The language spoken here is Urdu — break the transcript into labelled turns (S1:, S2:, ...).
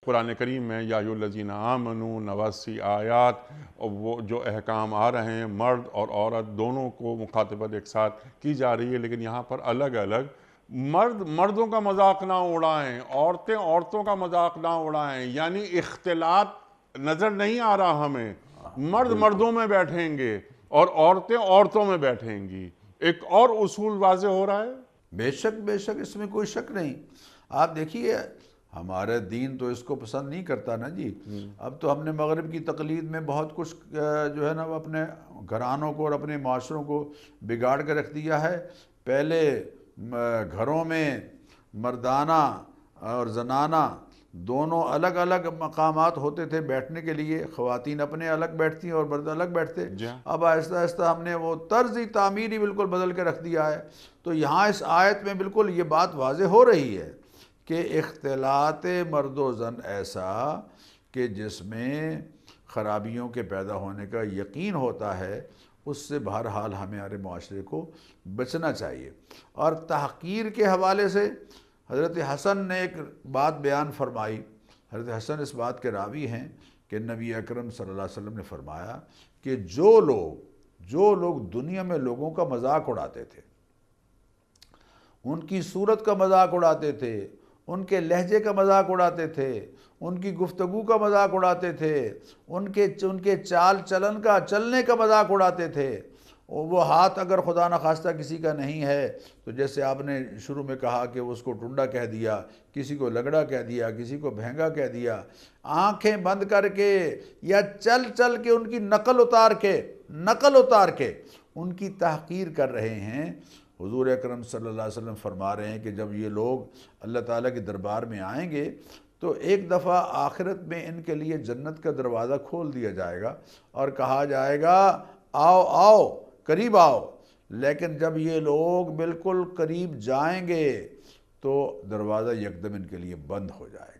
S1: قرآن کریم میں یا ایھاالذین آمنوا 89 آیات اور وہ جو احکام آ رہے ہیں مرد اور عورت دونوں کو مخاطبت ایک ساتھ کی جا رہی ہے، لیکن یہاں پر الگ الگ مرد مردوں کا مذاق نہ اڑائیں، عورتیں عورتوں کا مذاق نہ اڑائیں، یعنی اختلاط نظر نہیں آ رہا ہمیں، مرد
S2: بالکل
S1: مردوں میں بیٹھیں گے اور عورتیں عورتوں میں بیٹھیں گی، ایک اور اصول واضح ہو رہا ہے۔
S2: بے شک اس میں کوئی شک نہیں۔ آپ دیکھیے ہمارا دین تو اس کو پسند نہیں کرتا نا جی۔ اب تو ہم نے مغرب کی تقلید میں بہت کچھ جو ہے نا وہ اپنے گھرانوں کو اور اپنے معاشروں کو بگاڑ کے رکھ دیا ہے۔ پہلے گھروں میں مردانہ اور زنانہ دونوں الگ الگ مقامات ہوتے تھے بیٹھنے کے لیے، خواتین اپنے الگ بیٹھتی اور مرد الگ بیٹھتے۔
S1: جی ہاں۔
S2: اب آہستہ آہستہ ہم نے وہ طرز تعمیری بالکل بدل کے رکھ دیا ہے۔ تو یہاں اس آیت میں بالکل یہ بات واضح ہو رہی ہے کہ اختلاط مرد و زن ایسا کہ جس میں خرابیوں کے پیدا ہونے کا یقین ہوتا ہے، اس سے بہرحال ہمارے معاشرے کو بچنا چاہیے۔ اور تحقیر کے حوالے سے حضرت حسن نے ایک بات بیان فرمائی۔ حضرت حسن اس بات کے راوی ہیں کہ نبی اکرم صلی اللہ علیہ وسلم نے فرمایا کہ جو لوگ دنیا میں لوگوں کا مذاق اڑاتے تھے، ان کی صورت کا مذاق اڑاتے تھے، ان کے لہجے کا مذاق اڑاتے تھے، ان کی گفتگو کا مذاق اڑاتے تھے، ان کے چال چلن کا چلنے کا مذاق اڑاتے تھے، وہ ہاتھ اگر خدا نخواستہ کسی کا نہیں ہے تو جیسے آپ نے شروع میں کہا کہ اس کو ٹنڈا کہہ دیا، کسی کو لگڑا کہہ دیا، کسی کو بھینگا کہہ دیا، آنکھیں بند کر کے یا چل کے ان کی نقل اتار کے ان کی تحقیر کر رہے ہیں۔ حضور اکرم صلی اللہ علیہ وسلم فرما رہے ہیں کہ جب یہ لوگ اللہ تعالیٰ کے دربار میں آئیں گے تو ایک دفعہ آخرت میں ان کے لیے جنت کا دروازہ کھول دیا جائے گا اور کہا جائے گا آؤ قریب آؤ، لیکن جب یہ لوگ بالکل قریب جائیں گے تو دروازہ یکدم ان کے لیے بند ہو جائے گا۔